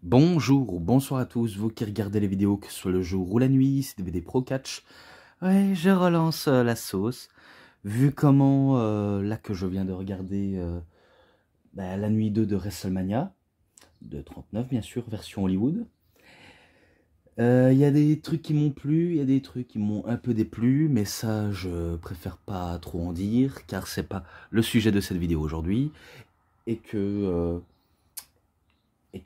Bonjour ou bonsoir à tous, vous qui regardez les vidéos, que ce soit le jour ou la nuit, c'est DVD Pro Catch. Ouais, je relance la sauce. Vu comment, là que je viens de regarder la nuit 2 de WrestleMania, de 39 bien sûr, version Hollywood. Il y a des trucs qui m'ont plu, il y a des trucs qui m'ont un peu déplu, mais ça je préfère pas trop en dire, car c'est pas le sujet de cette vidéo aujourd'hui. Et que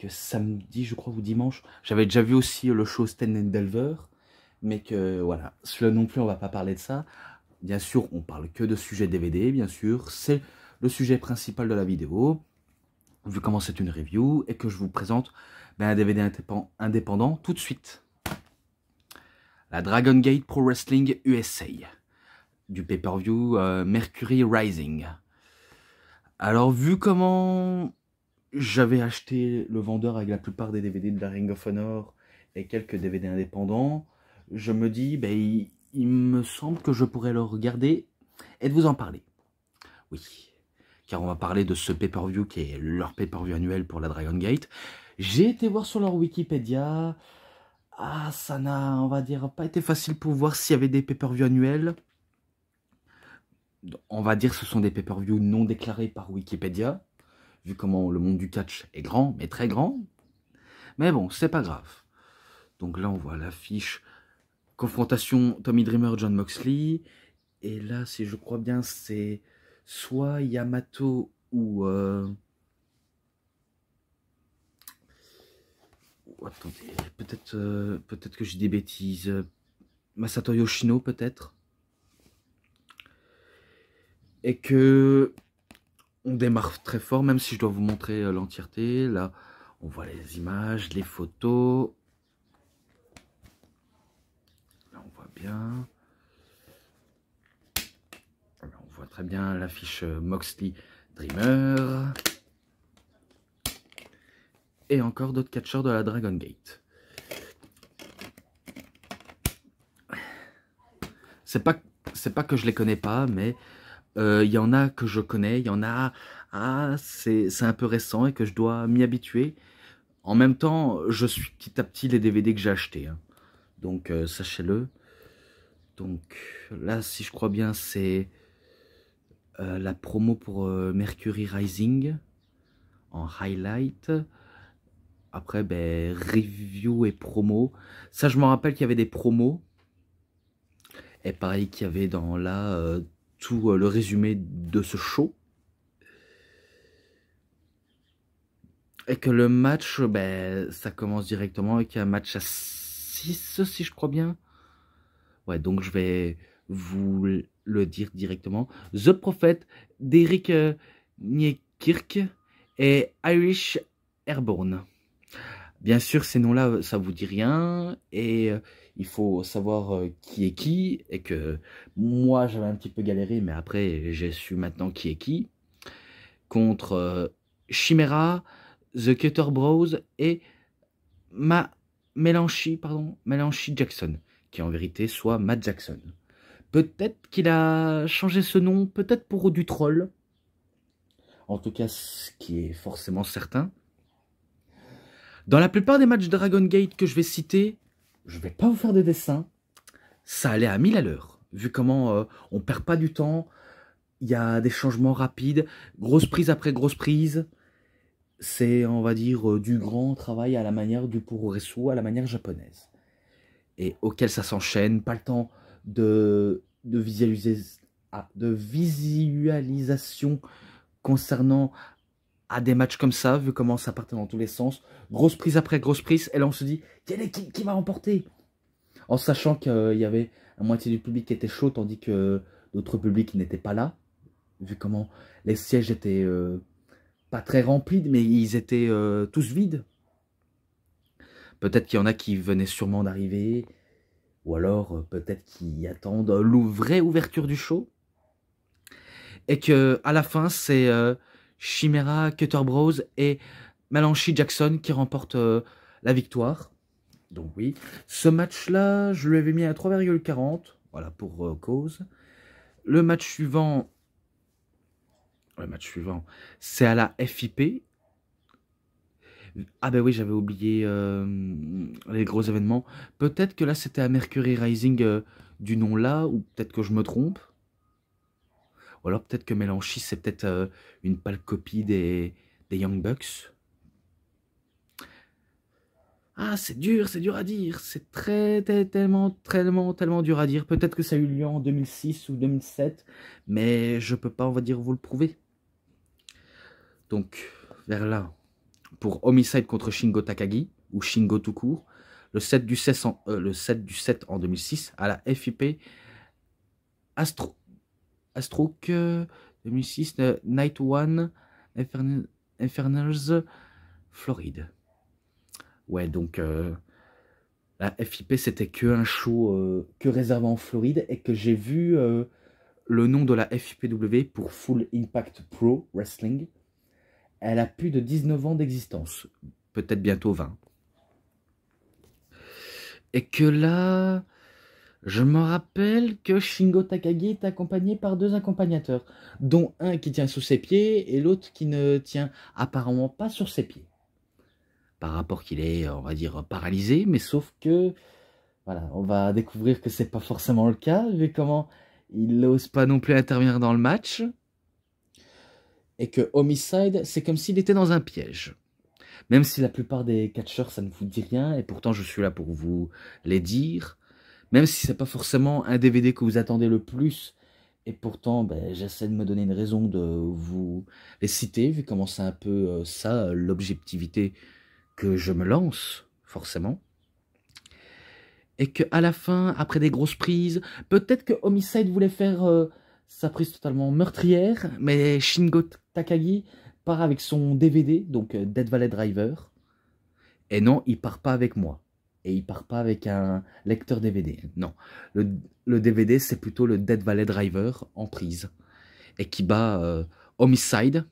samedi, je crois, ou dimanche, j'avais déjà vu aussi le show Sten and Delver, mais que voilà, cela non plus, on va pas parler de ça. Bien sûr, on parle que de sujet DVD, bien sûr, c'est le sujet principal de la vidéo, vu comment c'est une review, et que je vous présente un DVD indépendant tout de suite. La Dragon Gate Pro Wrestling USA, du pay-per-view Mercury Rising. Alors, vu comment j'avais acheté le vendeur avec la plupart des DVD de la Ring of Honor et quelques DVD indépendants, je me dis, il me semble que je pourrais le regarder et de vous en parler. Oui, car on va parler de ce pay-per-view qui est leur pay-per-view annuel pour la Dragon Gate. J'ai été voir sur leur Wikipédia. Ah, ça n'a, on va dire, pas été facile pour voir s'il y avait des pay-per-view annuels. On va dire que ce sont des pay-per-view non déclarés par Wikipédia, vu comment le monde du catch est grand, mais très grand. Mais bon, c'est pas grave. Donc là, on voit l'affiche confrontation Tommy Dreamer, John Moxley. Et là, si je crois bien, c'est soit Yamato ou... attendez, peut-être que j'ai des bêtises. Masato Yoshino, peut-être. Et que on démarre très fort, même si je dois vous montrer l'entièreté. Là, on voit les images, les photos. Là, on voit bien. Là, on voit très bien l'affiche Moxley Dreamer. Et encore d'autres catcheurs de la Dragon Gate. C'est pas que je les connais pas, mais il y en a que je connais, il y en a, c'est un peu récent et que je dois m'y habituer. En même temps, je suis petit à petit les DVD que j'ai achetés, hein. Donc sachez-le. Donc là, si je crois bien, c'est la promo pour Mercury Rising en highlight. Après, review et promo. Ça, je me rappelle qu'il y avait des promos. Et pareil qu'il y avait dans là tout le résumé de ce show. Et que le match, ça commence directement avec un match à 6, si je crois bien. Ouais, donc je vais vous le dire directement. The Prophet d'Eric Niekirk et Irish Airborne. Bien sûr, ces noms-là, ça vous dit rien. Et il faut savoir qui est qui. Et que moi, j'avais un petit peu galéré, mais après, j'ai su maintenant qui est qui. Contre Chimera, The Cutter Bros et Melanchi Jackson, qui en vérité soit Matt Jackson. Peut-être qu'il a changé ce nom, peut-être pour du troll. En tout cas, ce qui est forcément certain. Dans la plupart des matchs Dragon Gate que je vais citer, je ne vais pas vous faire de dessin. Ça allait à 1000 à l'heure. Vu comment on perd pas du temps, il y a des changements rapides, grosse prise après grosse prise. C'est, on va dire, du grand travail à la manière du puroresu, à la manière japonaise. Et auquel ça s'enchaîne, pas le temps de visualisation concernant à des matchs comme ça, vu comment ça partait dans tous les sens. Grosse prise après grosse prise, et là on se dit, quelle équipe qui va remporter? En sachant qu'il y avait la moitié du public qui était chaud, tandis que d'autres publics n'étaient pas là, vu comment les sièges étaient pas très remplis, mais ils étaient tous vides. Peut-être qu'il y en a qui venaient sûrement d'arriver, ou alors peut-être qui attendent la vraie ouverture du show. Et que à la fin, c'est Chimera, Cutter Bros et Melanchi Jackson qui remportent la victoire. Donc oui, ce match-là, je lui avais mis à 3,40, voilà, pour cause. Le match suivant, c'est à la FIP. Ah ben oui, j'avais oublié les gros événements. Peut-être que là, c'était à Mercury Rising du nom là, ou peut-être que je me trompe. Ou alors peut-être que Melanchie, c'est peut-être une pâle copie des Young Bucks. Ah, c'est dur à dire. C'est tellement dur à dire. Peut-être que ça a eu lieu en 2006 ou 2007, mais je peux pas, on va dire, vous le prouver. Donc, vers là, pour Homicide contre Shingo Takagi, ou Shingo tout court, le 7 du 7 en 2006, à la FIP Astroke 2006, Night One, Infernals, Floride. Ouais, donc la FIP, c'était que un show que réservé en Floride et que j'ai vu le nom de la FIPW pour Full Impact Pro Wrestling. Elle a plus de 19 ans d'existence, peut-être bientôt 20. Et que là, je me rappelle que Shingo Takagi est accompagné par 2 accompagnateurs, dont un qui tient sous ses pieds et l'autre qui ne tient apparemment pas sur ses pieds. Par rapport qu'il est, on va dire, paralysé, mais sauf que, voilà, on va découvrir que c'est pas forcément le cas, vu comment il n'ose pas non plus intervenir dans le match. Et que Homicide, c'est comme s'il était dans un piège. Même si la plupart des catcheurs, ça ne vous dit rien, et pourtant je suis là pour vous les dire. Même si c'est pas forcément un DVD que vous attendez le plus, et pourtant ben, j'essaie de me donner une raison de vous les citer, vu comment c'est un peu ça, l'objectivité que je me lance, forcément. Et qu'à la fin, après des grosses prises, peut-être que Homicide voulait faire sa prise totalement meurtrière, mais Shingo Takagi part avec son DVD, donc Dead Valley Driver. Et non, il part pas avec moi. Et il part pas avec un lecteur DVD. Non, le DVD, c'est plutôt le Dead Valley Driver en prise. Et qui bat Homicide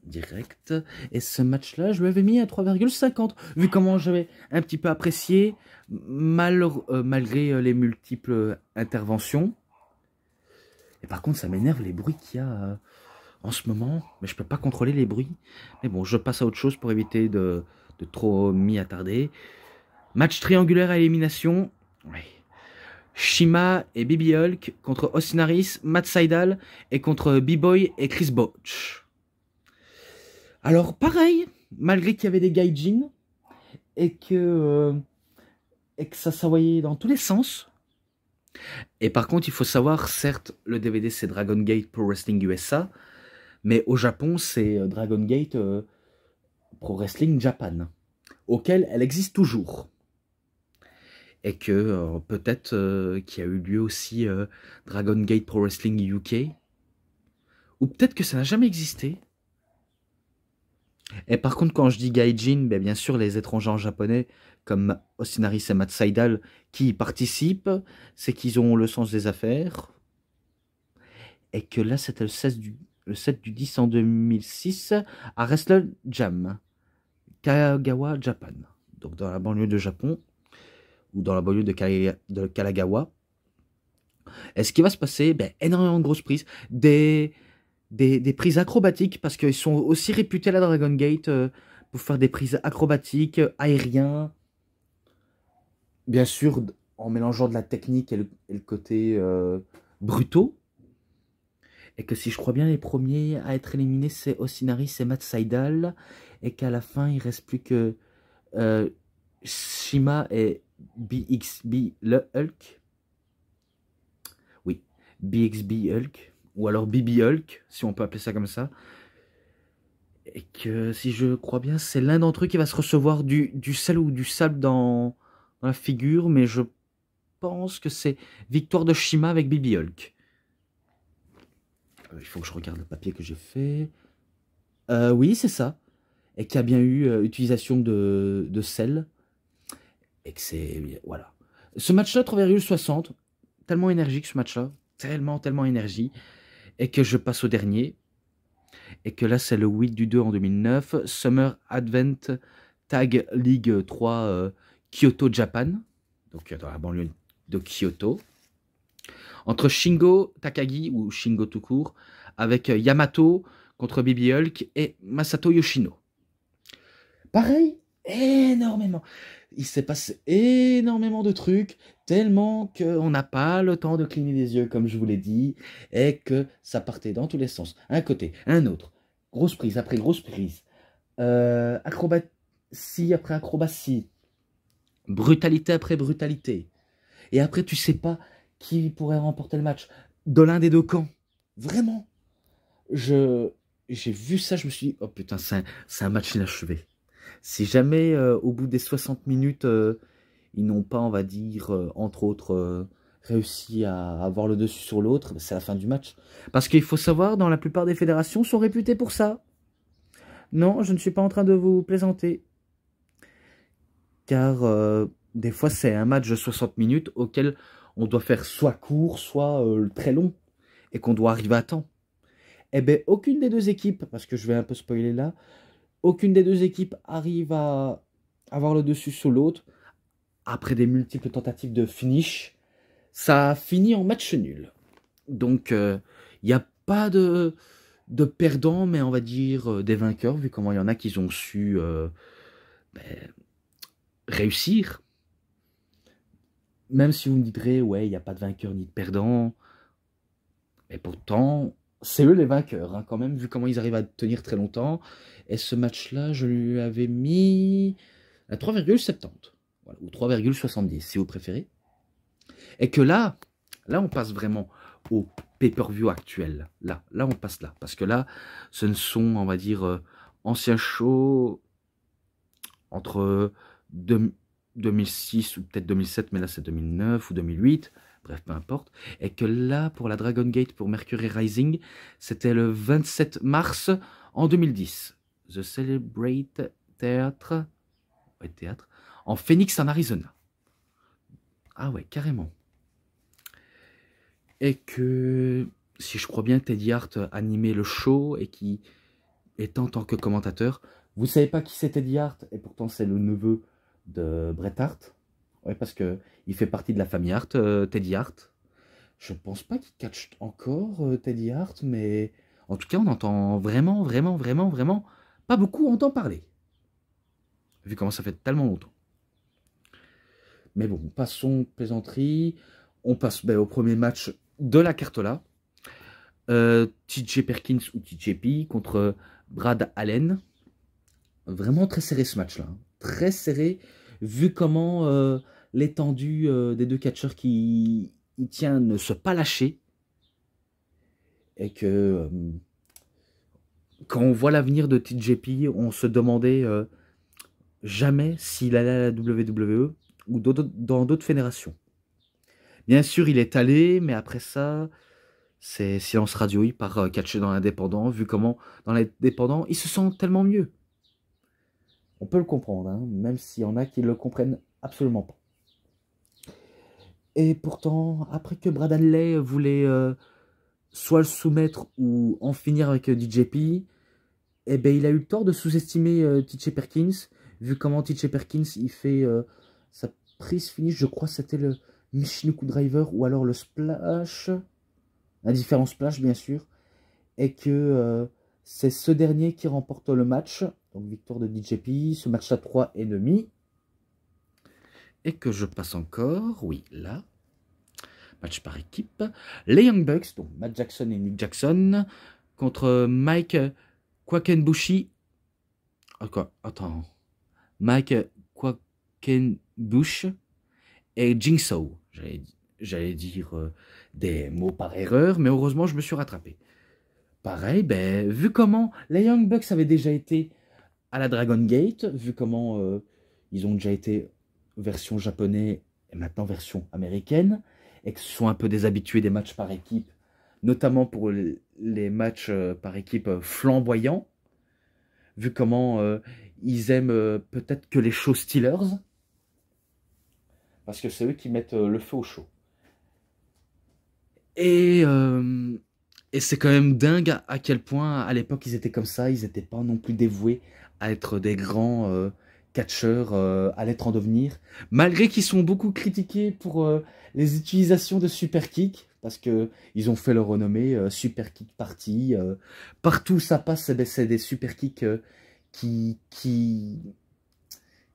direct. Et ce match-là, je lui avais mis à 3,50. Vu comment j'avais un petit peu apprécié, malgré les multiples interventions. Et par contre, ça m'énerve les bruits qu'il y a en ce moment. Mais je peux pas contrôler les bruits. Mais bon, je passe à autre chose pour éviter de trop m'y attarder. Match triangulaire à élimination. Ouais. Shima et Bibi Hulk contre Austin Harris, Matt Sydal et contre B-Boy et Chris Botch. Alors pareil, malgré qu'il y avait des gaijins et que ça s'envoyait dans tous les sens. Et par contre, il faut savoir, certes, le DVD c'est Dragon Gate Pro Wrestling USA, mais au Japon c'est Dragon Gate Pro Wrestling Japan, auquel elle existe toujours. Et que peut-être qu'il y a eu lieu aussi Dragon Gate Pro Wrestling UK, ou peut-être que ça n'a jamais existé. Et par contre, quand je dis gaijin, ben bien sûr, les étrangers en japonais, comme Austin Harris et Matt Sydal, qui y participent, c'est qu'ils ont le sens des affaires. Et que là, c'était le 7 du 10 en 2006, à Wrestle Jam, Kagawa, Japan. Donc dans la banlieue de Japon, ou dans la banlieue de Kalagawa. Et ce qui va se passer, ben, énormément de grosses prises, des prises acrobatiques, parce qu'ils sont aussi réputés à la Dragon Gate pour faire des prises acrobatiques, aériens, bien sûr en mélangeant de la technique et le côté brutaux. Et que si je crois bien, les premiers à être éliminés, c'est Austin Harris et Matt Sydal, et qu'à la fin, il ne reste plus que Shima et BXB le Hulk. Oui, BXB Hulk. Ou alors BB Hulk, si on peut appeler ça comme ça. Et que, si je crois bien, c'est l'un d'entre eux qui va se recevoir du sel ou du sable dans la figure, mais je pense que c'est victoire de Shima avec BB Hulk. Il faut que je regarde le papier que j'ai fait. Oui, c'est ça. Et qu'il y a bien eu utilisation de sel. Et que c'est... Voilà. Ce match-là, 3,60. Tellement énergique ce match-là. Tellement énergie. Et que je passe au dernier. Et que là, c'est le 8 du 2 en 2009. Summer Advent Tag League 3 Kyoto, Japan. Donc dans la banlieue de Kyoto. Entre Shingo Takagi, ou Shingo tout court, avec Yamato contre Baby Hulk et Masato Yoshino. Pareil, énormément. Il s'est passé énormément de trucs, tellement qu'on n'a pas le temps de cligner des yeux, comme je vous l'ai dit, et que ça partait dans tous les sens. Un côté, un autre. Grosse prise après grosse prise. Acrobatie après acrobatie. Brutalité après brutalité. Et après, tu sais pas qui pourrait remporter le match de l'un des deux camps. Vraiment. J'ai vu ça, je me suis dit, oh putain, c'est un match inachevé. Si jamais, au bout des 60 minutes, ils n'ont pas, on va dire, entre autres, réussi à avoir le dessus sur l'autre, c'est la fin du match. Parce qu'il faut savoir, dans la plupart des fédérations, sont réputées pour ça. Non, je ne suis pas en train de vous plaisanter. Car des fois, c'est un match de 60 minutes auquel on doit faire soit court, soit très long. Et qu'on doit arriver à temps. Eh bien, aucune des deux équipes, parce que je vais un peu spoiler là, aucune des deux équipes arrive à avoir le dessus sur l'autre. Après des multiples tentatives de finish, ça finit en match nul. Donc, il n'y a pas de perdants, mais on va dire des vainqueurs, vu comment il y en a qui ont su réussir. Même si vous me direz, ouais, il n'y a pas de vainqueur ni de perdant. Mais pourtant, c'est eux les vainqueurs, hein, quand même, vu comment ils arrivent à tenir très longtemps. Et ce match-là, je lui avais mis à 3,70. Voilà, ou 3,70, si vous préférez. Et que là, on passe vraiment au pay-per-view actuel. Là, on passe là. Parce que là, ce ne sont, on va dire, anciens shows entre 2006 ou peut-être 2007, mais là c'est 2009 ou 2008. Bref, peu importe. Et que là, pour la Dragon Gate, pour Mercury Rising, c'était le 27 mars en 2010. The Celebrate Theatre, ouais, théâtre, en Phoenix, en Arizona. Ah ouais, carrément. Et que, si je crois bien, Teddy Hart animait le show et qui était en tant que commentateur. Vous savez pas qui c'est Teddy Hart, et pourtant c'est le neveu de Bret Hart. Ouais, parce que il fait partie de la famille Hart, Teddy Hart. Je pense pas qu'il catch encore Teddy Hart, mais en tout cas, on entend vraiment, vraiment, vraiment, vraiment pas beaucoup entend parler. Vu comment ça fait tellement longtemps. Mais bon, passons plaisanterie. On passe au premier match de la carte là. TJ Perkins ou TJP contre Brad Allen. Vraiment très serré ce match-là. Hein. Très serré, vu comment l'étendue des deux catcheurs qui y tient ne se pas lâcher. Et que quand on voit l'avenir de TJP, on se demandait jamais s'il allait à la WWE ou dans d'autres fédérations. Bien sûr, il est allé, mais après ça, c'est silence radio, il part catcher dans l'indépendant, vu comment dans l'indépendant, il se sent tellement mieux. On peut le comprendre, hein, même s'il y en a qui ne le comprennent absolument pas. Et pourtant, après que Brad Hanley voulait soit le soumettre ou en finir avec DJP, eh ben, il a eu le tort de sous-estimer TJ Perkins, vu comment TJ Perkins il fait sa prise finish, je crois que c'était le Michinoku Driver ou alors le splash, un différent splash bien sûr, et que c'est ce dernier qui remporte le match, donc victoire de DJP, ce match à 3,5. Et que je passe encore, oui, là, match par équipe, les Young Bucks, donc Matt Jackson et Nick Jackson, contre Mike Quackenbush, attends, Mike Quackenbush et Jigsaw. J'allais dire des mots par erreur, mais heureusement je me suis rattrapé. Pareil, vu comment les Young Bucks avaient déjà été à la Dragon Gate, vu comment ils ont déjà été version japonais et maintenant version américaine, et que ce sont un peu des habitués des matchs par équipe, notamment pour les matchs par équipe flamboyants, vu comment ils aiment peut-être que les show stealers, parce que c'est eux qui mettent le feu au show. Et c'est quand même dingue à quel point à l'époque ils étaient comme ça, ils n'étaient pas non plus dévoués à être des grands catcheurs à l'être en devenir, malgré qu'ils sont beaucoup critiqués pour les utilisations de super kick, parce que ils ont fait leur renommée super kick party, partout où ça passe, c'est des super kicks qui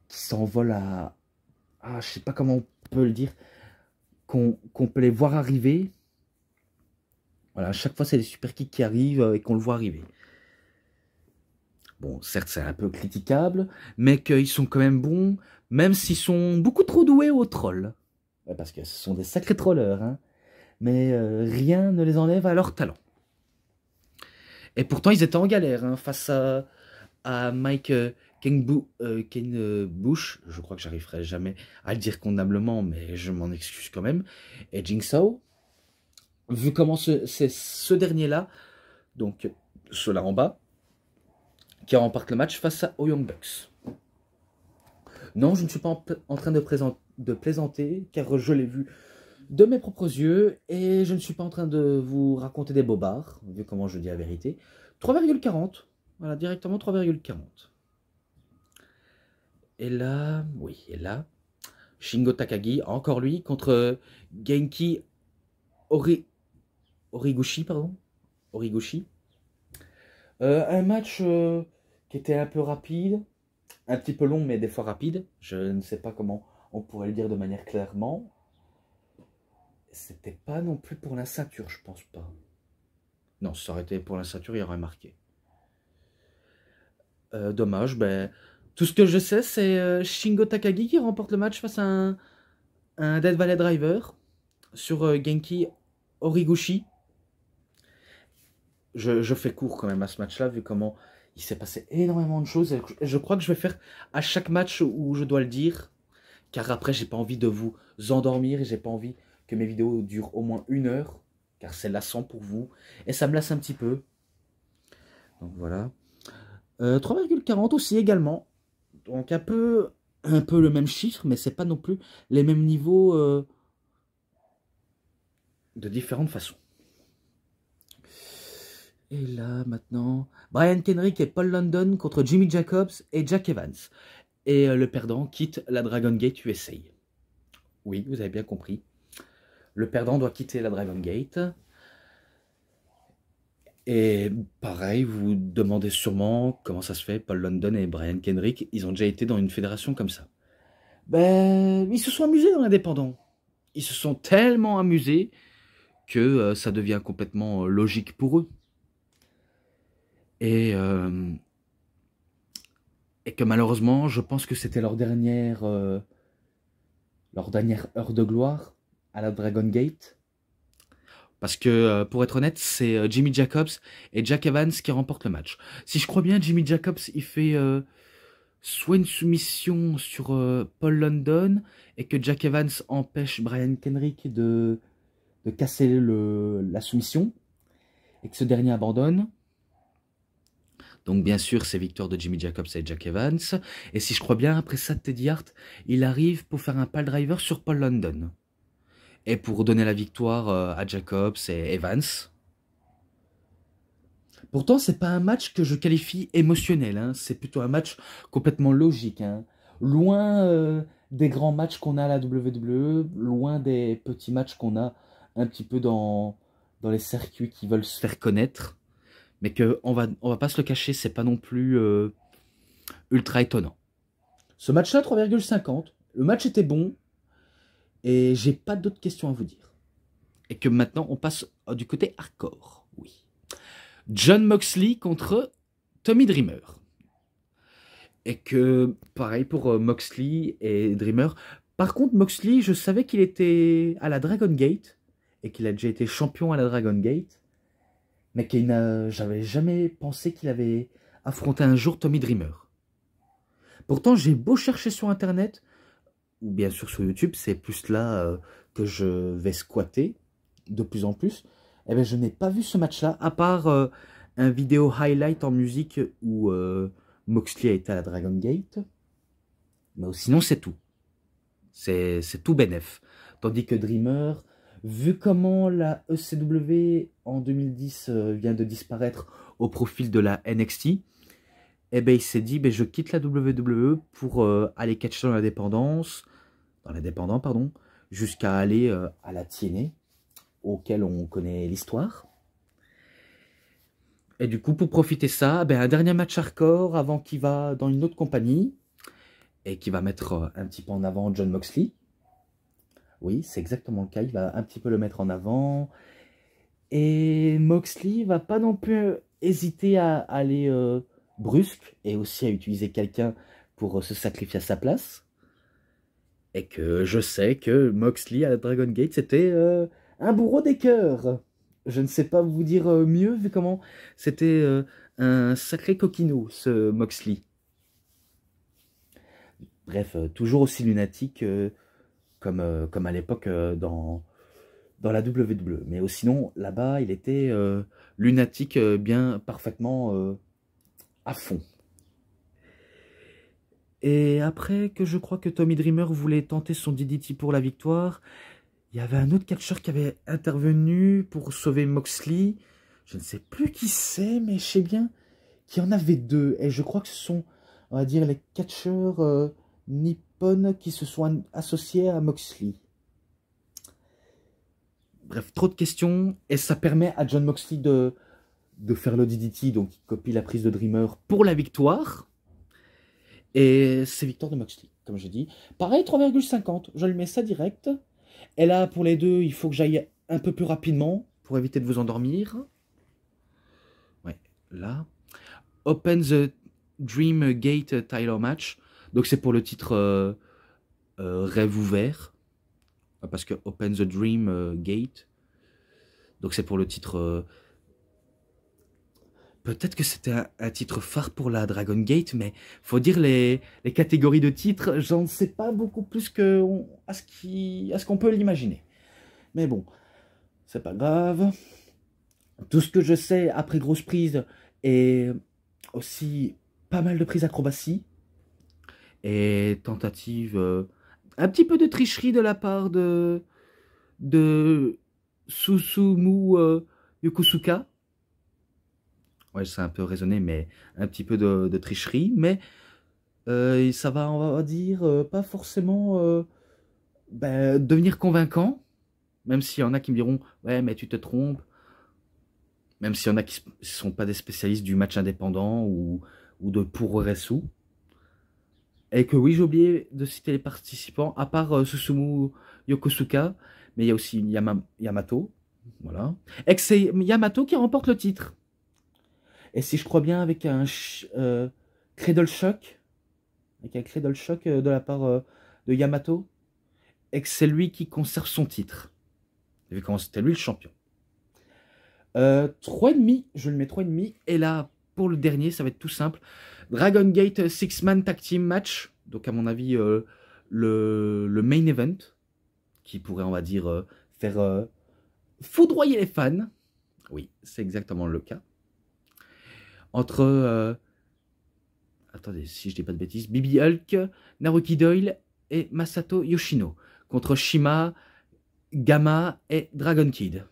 s'envolent je sais pas comment on peut le dire, qu'on peut les voir arriver. Voilà, à chaque fois, c'est les super kicks qui arrivent et qu'on le voit arriver. Bon, certes, c'est un peu critiquable, mais qu'ils sont quand même bons, même s'ils sont beaucoup trop doués au troll. Ouais, parce que ce sont des sacrés trollers, hein. Mais rien ne les enlève à leur talent. Et pourtant, ils étaient en galère hein, face à Mike Ken Bush. Je crois que j'arriverai jamais à le dire convenablement, mais je m'en excuse quand même. Et Jigsaw. Vu comment c'est ce dernier-là, donc ceux-là en bas, qui remporte le match face aux Young Bucks. Non, je ne suis pas en train de plaisanter, car je l'ai vu de mes propres yeux, et je ne suis pas en train de vous raconter des bobards, vu comment je dis la vérité. 3,40, voilà, directement 3,40. Et là, oui, et là, Shingo Takagi, encore lui, contre Genki Horiguchi, pardon. Horiguchi. Un match qui était un peu rapide, un petit peu long, mais des fois rapide. Je ne sais pas comment on pourrait le dire de manière clairement. C'était pas non plus pour la ceinture, je pense pas. Non, si ça aurait été pour la ceinture, il y aurait marqué. Dommage, ben, tout ce que je sais, c'est Shingo Takagi qui remporte le match face à un Death Valley Driver sur Genki Horiguchi. Je fais court quand même à ce match-là, vu comment il s'est passé énormément de choses. Et je crois que je vais faire à chaque match où je dois le dire, car après, j'ai pas envie de vous endormir et j'ai pas envie que mes vidéos durent au moins 1 heure, car c'est lassant pour vous. Et ça me lasse un petit peu. Donc voilà. 3,40 aussi également. Donc un peu le même chiffre, mais c'est pas non plus les mêmes niveaux de différentes façons. Et là, maintenant, Brian Kendrick et Paul London contre Jimmy Jacobs et Jack Evans. Et le perdant quitte la Dragon Gate USA. Oui, vous avez bien compris. Le perdant doit quitter la Dragon Gate. Et pareil, vous vous demandez sûrement comment ça se fait, Paul London et Brian Kendrick, ils ont déjà été dans une fédération comme ça. Ben, ils se sont amusés dans l'indépendant. Ils se sont tellement amusés que ça devient complètement logique pour eux. Et que malheureusement, je pense que c'était leur dernière heure de gloire à la Dragon Gate. Parce que, pour être honnête, c'est Jimmy Jacobs et Jack Evans qui remportent le match. Si je crois bien, Jimmy Jacobs, il fait soit une soumission sur Paul London et que Jack Evans empêche Brian Kendrick de casser la soumission et que ce dernier abandonne. Donc bien sûr, c'est victoire de Jimmy Jacobs et Jack Evans. Et si je crois bien, après ça, Teddy Hart, il arrive pour faire un pile driver sur Paul London. Et pour donner la victoire à Jacobs et Evans. Pourtant, c'est pas un match que je qualifie émotionnel. Hein. C'est plutôt un match complètement logique. Hein. Loin des grands matchs qu'on a à la WWE, loin des petits matchs qu'on a un petit peu dans les circuits qui veulent se faire connaître. Mais qu'on va pas se le cacher, c'est pas non plus ultra étonnant. Ce match-là, 3,50. Le match était bon. Et j'ai pas d'autres questions à vous dire. Et que maintenant, on passe du côté hardcore. Oui. Jon Moxley contre Tommy Dreamer. Et que, pareil pour Moxley et Dreamer. Par contre, Moxley, je savais qu'il était à la Dragon Gate. Et qu'il a déjà été champion à la Dragon Gate. Mais j'avais jamais pensé qu'il avait affronté un jour Tommy Dreamer. Pourtant, j'ai beau chercher sur Internet, ou bien sûr sur YouTube, c'est plus là que je vais squatter de plus en plus. Eh bien, je n'ai pas vu ce match-là, à part un vidéo highlight en musique où Moxley a été à la Dragon Gate. Mais sinon, c'est tout. C'est tout bénef. Tandis que Dreamer, vu comment la ECW en 2010 vient de disparaître au profil de la NXT, eh ben, il s'est dit, ben, je quitte la WWE pour aller catcher dans l'indépendant, pardon, jusqu'à aller à la TNA, auquel on connaît l'histoire. Et du coup, pour profiter de ça, ben, un dernier match hardcore avant qu'il va dans une autre compagnie et qui va mettre un petit peu en avant Jon Moxley. Oui, c'est exactement le cas, il va un petit peu le mettre en avant. Et Moxley va pas non plus hésiter à aller brusque et aussi à utiliser quelqu'un pour se sacrifier à sa place. Et que je sais que Moxley à la Dragon Gate, c'était un bourreau des cœurs. Je ne sais pas vous dire mieux, vu comment c'était un sacré coquino, ce Moxley. Bref, toujours aussi lunatique comme à l'époque dans la WWE. Mais sinon, là-bas, il était lunatique bien parfaitement à fond. Et après que je crois que Tommy Dreamer voulait tenter son DDT pour la victoire, il y avait un autre catcheur qui avait intervenu pour sauver Moxley. Je ne sais plus qui c'est, mais je sais bien qu'il y en avait deux. Et je crois que ce sont, on va dire, les catcheurs nippons qui se sont associés à Moxley. Bref, trop de questions. Et ça permet à Jon Moxley de faire le DDT, donc il copie la prise de Dreamer pour la victoire. Et c'est victoire de Moxley, comme j'ai dit. Pareil, 3,50. Je lui mets ça direct. Et là, pour les deux, il faut que j'aille un peu plus rapidement pour éviter de vous endormir. Ouais, là. Open the Dream Gate Title Match. Donc c'est pour le titre Rêve ouvert. Parce que Open the Dream Gate. Donc c'est pour le titre... Peut-être que c'était un titre phare pour la Dragon Gate, mais faut dire les catégories de titres, j'en sais pas beaucoup plus à ce qu'on peut l'imaginer. Mais bon, c'est pas grave. Tout ce que je sais après grosse prise et aussi pas mal de prises acrobatie et tentative, un petit peu de tricherie de la part de Susumu Yokosuka. Ouais, c'est un peu raisonné, mais un petit peu de tricherie. Mais ça va, on va dire, pas forcément devenir convaincant. Même s'il y en a qui me diront, ouais, mais tu te trompes. Même s'il y en a qui ne sont pas des spécialistes du match indépendant ou de Puroresu. Et que oui, j'ai oublié de citer les participants, à part Susumu Yokosuka, mais il y a aussi Yamato. Voilà. Et que c'est Yamato qui remporte le titre. Et si je crois bien, avec un Cradle Shock, de la part de Yamato, et que c'est lui qui conserve son titre. Vu comment c'était lui le champion. 3,5, je le mets 3,5. Et là, pour le dernier, ça va être tout simple. Dragon Gate Six-Man Tag Team Match. Donc, à mon avis, le main event. Qui pourrait, on va dire, faire foudroyer les fans. Oui, c'est exactement le cas. Entre, attendez, si je dis pas de bêtises, Bibi Hulk, Naruki Doyle et Masato Yoshino. Contre Shima, Gamma et Dragon Kid.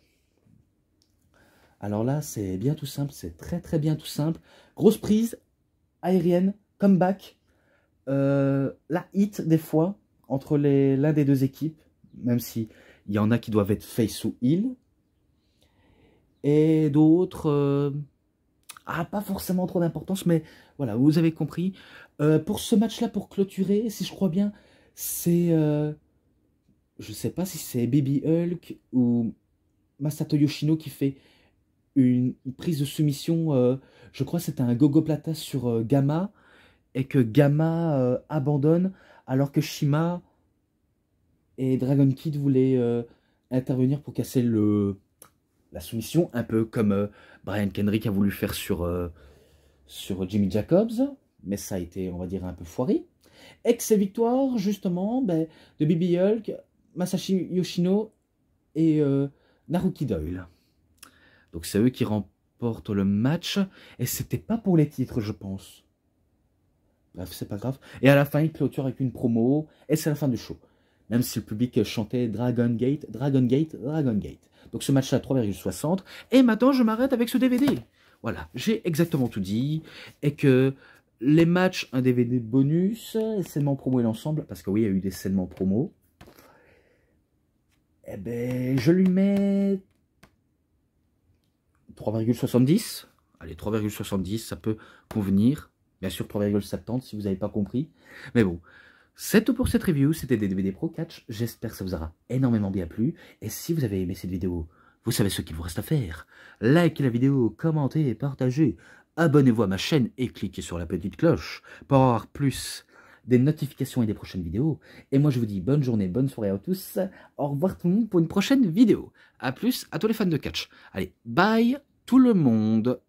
Alors là, c'est bien tout simple, c'est très très bien tout simple. Grosse prise, aérienne, comeback, la hit des fois, entre l'un des deux équipes, même si il y en a qui doivent être face ou heel. Et d'autres, pas forcément trop d'importance, mais voilà, vous avez compris. Pour ce match-là, pour clôturer, si je crois bien, c'est... je sais pas si c'est Baby Hulk ou Masato Yoshino qui fait une prise de soumission, je crois que c'était un gogoplata sur Gamma, et que Gamma abandonne, alors que Shima et Dragon Kid voulaient intervenir pour casser la soumission, un peu comme Brian Kendrick a voulu faire sur Jimmy Jacobs, mais ça a été, on va dire, un peu foiré. Et que ces victoires, justement, de Baby Hulk, Masashi Yoshino et Naruki Doyle. Donc c'est eux qui remportent le match. Et c'était pas pour les titres, je pense. Bref, c'est pas grave. Et à la fin, ils clôturent avec une promo. Et c'est la fin du show. Même si le public chantait Dragon Gate, Dragon Gate, Dragon Gate. Donc ce match-là, 3,60. Et maintenant, je m'arrête avec ce DVD. Voilà, j'ai exactement tout dit. Et que les matchs, un DVD bonus, les scènements promo et l'ensemble. Parce que oui, il y a eu des scènements promo. Eh ben, je lui mets 3,70. allez, 3,70, ça peut convenir. Bien sûr, 3,70 si vous n'avez pas compris. Mais bon, c'est tout pour cette review. C'était des DVD Pro Catch. J'espère que ça vous aura énormément bien plu. Et si vous avez aimé cette vidéo, vous savez ce qu'il vous reste à faire. Likez la vidéo, commentez, partagez. Abonnez-vous à ma chaîne et cliquez sur la petite cloche pour avoir plus des notifications et des prochaines vidéos. Et moi, je vous dis bonne journée, bonne soirée à tous. Au revoir tout le monde pour une prochaine vidéo. A plus à tous les fans de catch. Allez, bye tout le monde.